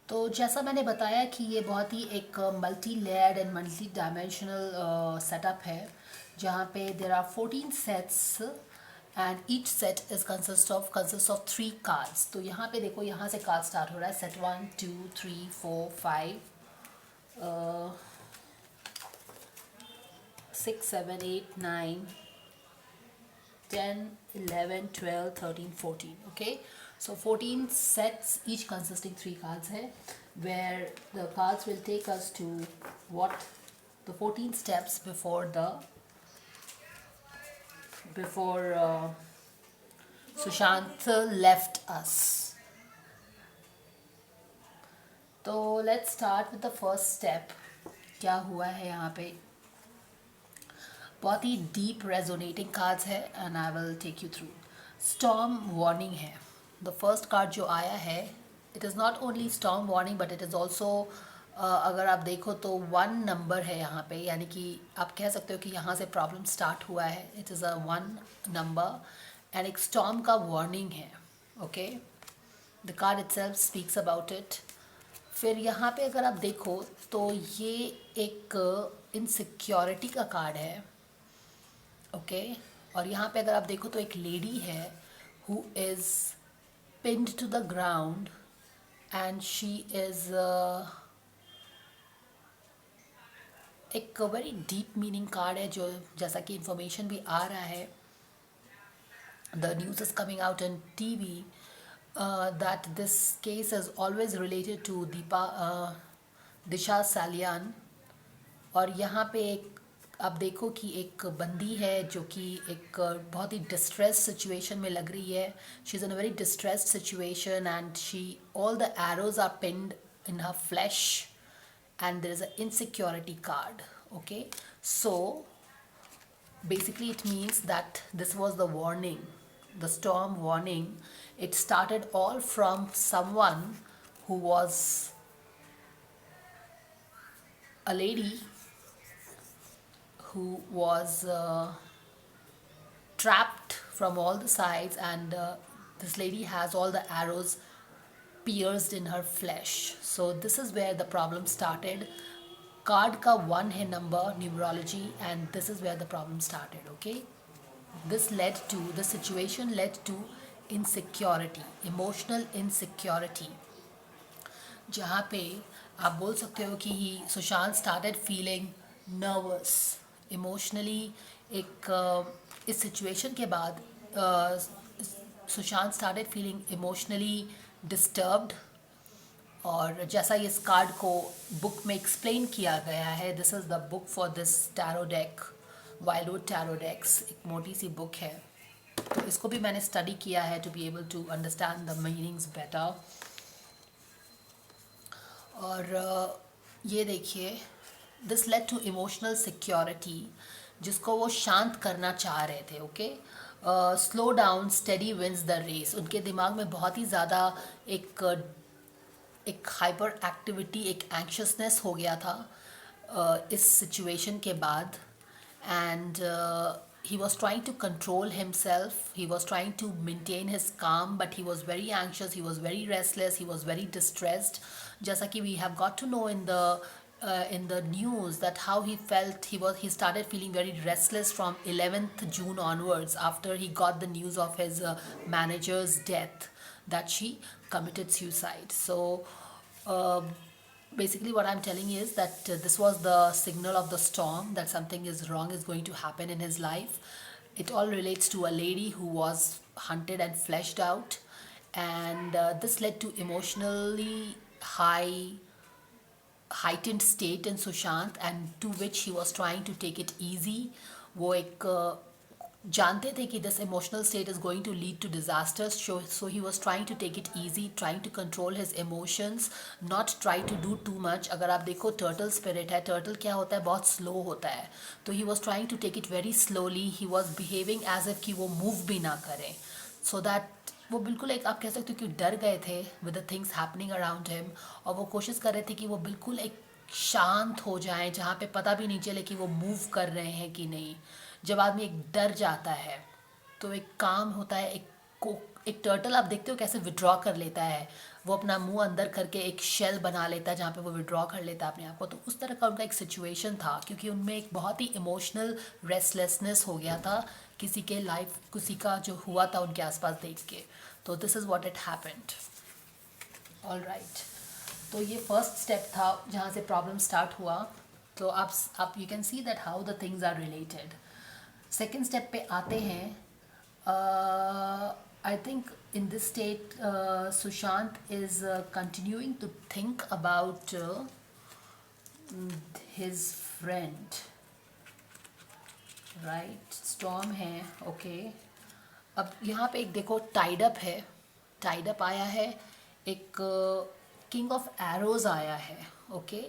तो जैसा मैंने बताया कि ये बहुत ही एक multi layered and multi dimensional setup है, जहाँ पे there are 14 sets and each set is consist of 3 cards. तो यहाँ पे देखो, यहाँ से कार्ड स्टार्ट हो रहा है, set 1, 2, 3, 4, 5, 6, 7, 8, 9, 10, 11, 12, 13, 14. Okay, so 14 sets, each consisting 3 cards hai, where the cards will take us to what the 14 steps before Sushant left us. तो let's start with the first step. क्या हुआ है यहाँ पे? बहुत ही डीप रेजोनेटिंग कार्ड्स है and I will take you through. Storm warning है द फर्स्ट कार्ड जो आया है। It is not only storm warning but it is also, अगर आप देखो तो 1 नंबर है यहाँ पे, यानी कि आप कह सकते हो कि यहाँ से प्रॉब्लम स्टार्ट हुआ है। It is a 1 number and एक स्टॉर्म का वार्निंग है। Okay, the card itself speaks about it. फिर यहाँ पे अगर आप देखो तो ये एक इनसिक्योरिटी का कार्ड है। ओके, और यहाँ पे अगर आप देखो तो एक लेडी है who is pinned to the ground and she is एक वेरी डीप मीनिंग कार्ड है, जो जैसा कि इंफॉर्मेशन भी आ रहा है, the news is coming out in TV, that this case is always related to Disha Salian। और यहाँ पे एक आप देखो कि एक बंदी है जो कि एक बहुत ही डिस्ट्रेस सिचुएशन में लग रही है। She is in a very distressed situation and she all the arrows are pinned in her flesh and there is an insecurity card. Okay, so basically it means that this was the warning, the storm warning. It started all from someone who was a lady who was trapped from all the sides, and this lady has all the arrows pierced in her flesh. So this is where the problem started. Card का 1 है number numerology and this is where the problem started. Okay, this led to, the situation led to insecurity, emotional insecurity, जहाँ पे आप बोल सकते हो कि Sushant started feeling nervous emotionally. एक इस सिचुएशन के बाद Sushant started feeling emotionally disturbed. और जैसा इस कार्ड को बुक में एक्सप्लेन किया गया है, this is the book for this tarot deck, wildwood tarot decks, एक मोटी सी बुक है। तो इसको भी मैंने स्टडी किया है to be able to understand the meanings better. और ये देखिए, this led to emotional security, जिसको वो शांत करना चाह रहे थे। Okay, slow down, steady wins the race. उनके दिमाग में बहुत ही ज़्यादा एक हाइपर एक्टिविटी, एक एंक्शसनेस हो गया था इस सिचुएशन के बाद। And he was trying to control himself, he was trying to maintain his calm, but he was very anxious, he was very restless, he was very distressed. जैसा कि we have got to know in the news that how he felt, he started feeling very restless from 11th June onwards, after he got the news of his manager's death, that she committed suicide. So basically what I'm telling is that this was the signal of the storm, that something is wrong is going to happen in his life. It all relates to a lady who was hunted and fleshed out, and this led to emotionally heightened state in Sushant, and to which he was trying to take it easy. वो एक जानते थे कि this emotional state is going to lead to disasters, so he was trying to take it easy, trying to control his emotions, not try to do too much. अगर आप देखो turtle spirit है, turtle क्या होता है, बहुत slow होता है, तो he was trying to take it very slowly, he was behaving as if कि वो move भी ना करें, so that वो बिल्कुल एक, आप कह सकते हो कि डर गए थे with the things happening around him, और वो कोशिश कर रहे थे कि वो बिल्कुल एक शांत हो जाएं, जहाँ पे पता भी नहीं चले कि वो मूव कर रहे हैं कि नहीं। जब आदमी एक डर जाता है तो एक काम होता है, एक को एक टर्टल आप देखते हो कैसे विड्रॉ कर लेता है, वो अपना मुंह अंदर करके एक शेल बना लेता है जहाँ पे वो विड्रॉ कर लेता है अपने आप को। तो उस तरह का उनका एक सिचुएशन था, क्योंकि उनमें एक बहुत ही इमोशनल रेस्टलेसनेस हो गया था किसी के लाइफ, किसी का जो हुआ था उनके आसपास देख के। तो this is what it happened. All right, तो ये फर्स्ट स्टेप था जहाँ से प्रॉब्लम स्टार्ट हुआ। तो आप you can see that how the things are related. Second step पे आते हैं। I think in this state, Sushant is continuing to think about his friend, right? Storm है, okay. अब यहाँ पे एक देखो टाइड अप है, टाइड अप आया है, एक किंग ऑफ एरोज आया है, okay.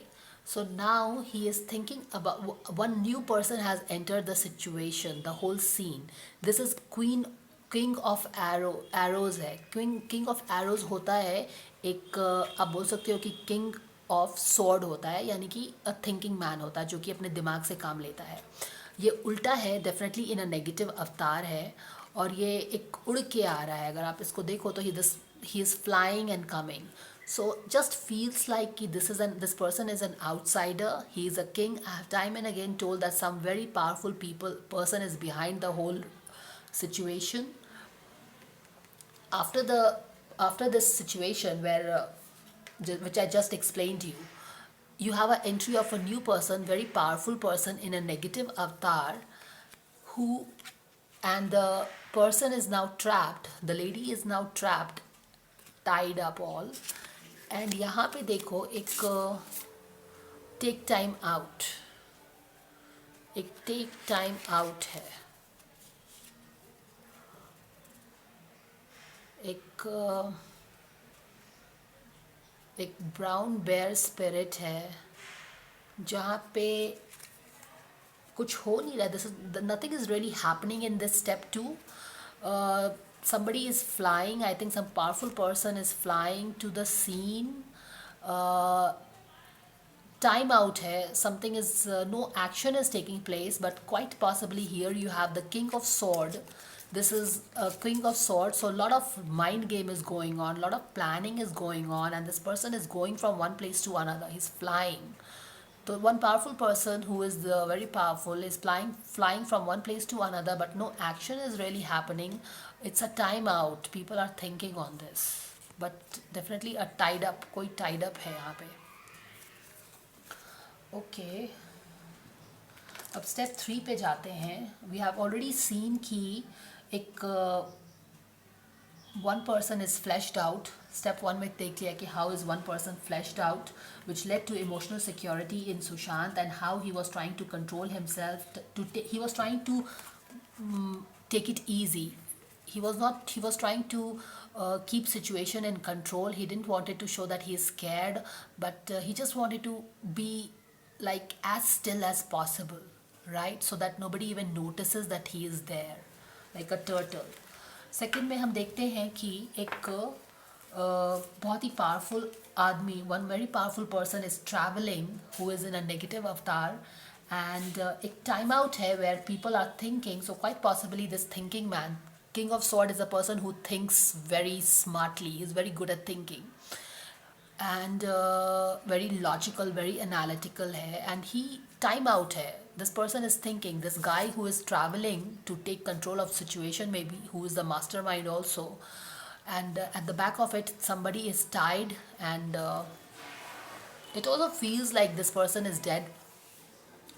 So now he is thinking about one new person has entered the situation, the whole scene. This is king of arrows है. king of arrows होता है एक आप बोल सकते हो कि king of sword होता है, यानी कि a thinking man होता है जो कि अपने दिमाग से काम लेता है. ये उल्टा है, डेफिनेटली इन अ नेगेटिव अवतार है, और ये एक उड़ के आ रहा है. अगर आप इसको देखो तो he is flying and coming. So just feels like this person is an outsider. He is a king. I have time and again told that some very powerful person is behind the whole situation. After this situation where which I just explained to you, you have an entry of a new person, very powerful person in a negative avatar, who and the person is now trapped. The lady is now trapped, tied up all. And यहाँ पे देखो एक take time out, एक take time out है, एक brown bear spirit है जहाँ पे कुछ हो नहीं रहा. This is nothing is really happening in this step two. Somebody is flying. I think some powerful person is flying to the scene. Time out hai, something is no action is taking place, but quite possibly here you have the king of sword. This is a king of sword, so a lot of mind game is going on, a lot of planning is going on, and this person is going from one place to another. He's flying. So one powerful person who is very powerful is flying from one place to another, but no action is really happening. It's a time out. People are thinking on this, but definitely a tied up, कोई tied up है यहाँ पे. Okay. अब step 3 पे जाते हैं. We have already seen कि एक one person is fleshed out. Step 1 में देख लिया कि how is one person fleshed out, which led to emotional security in Sushant, and how he was trying to control himself. He was trying to take it easy. He was trying to keep situation in control. He didn't wanted to show that he is scared, but he just wanted to be like as still as possible, right? So that nobody even notices that he is there, like a turtle. Second में हम देखते हैं कि एक बहुत ही powerful आदमी, one very powerful person is travelling who is in a negative avatar, and एक टाइम आउट है where people are thinking. So quite possibly this thinking man, king of sword, is a person who thinks very smartly, is very good at thinking, and very logical, very analytical hai, and he time out hai. This person is thinking, this guy who is traveling to take control of situation, maybe, who is the mastermind also, and at the back of it somebody is tied, and it also feels like this person is dead.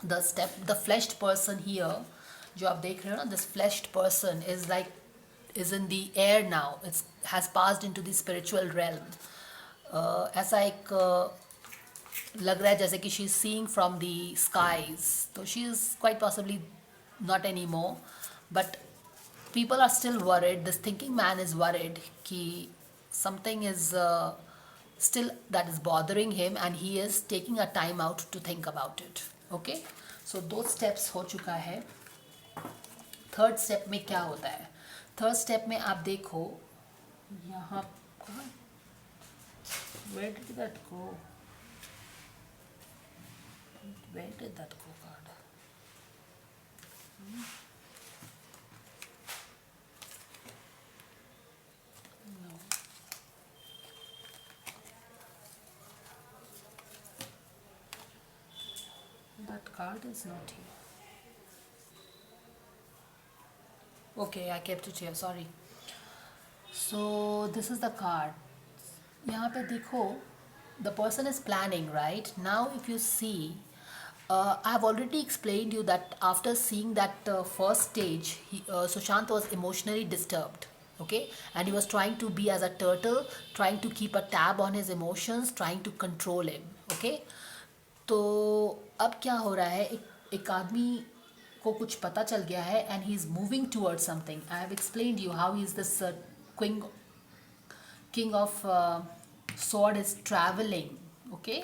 The fleshed person here जो आप देख रहे हो ना, this fleshed person is in the air now. It has passed into the spiritual realm. ऐसा एक लग रहा है जैसे कि she is seeing from the skies. तो she is quite possibly not any more, but people are still worried. This thinking man is worried कि something is still that is bothering him, and he is taking a time out to think about it. Okay, so दो steps हो चुका है. Third step में क्या होता है? Third step में आप देखो यहाँ, where did that go? Where did that go, card? That card is not here. Okay, I kept it here, sorry. So this is the card. यहाँ पे देखो, the person is planning, right? Now if you see, I have already explained you that after seeing that first stage, Sushant was emotionally disturbed, okay? And he was trying to be as a turtle, trying to keep a tab on his emotions, trying to control him, okay? तो अब क्या हो रहा है, एक आदमी को कुछ पता चल गया है and he is moving towards something. I have explained you how is this Qing king of sword is traveling, okay,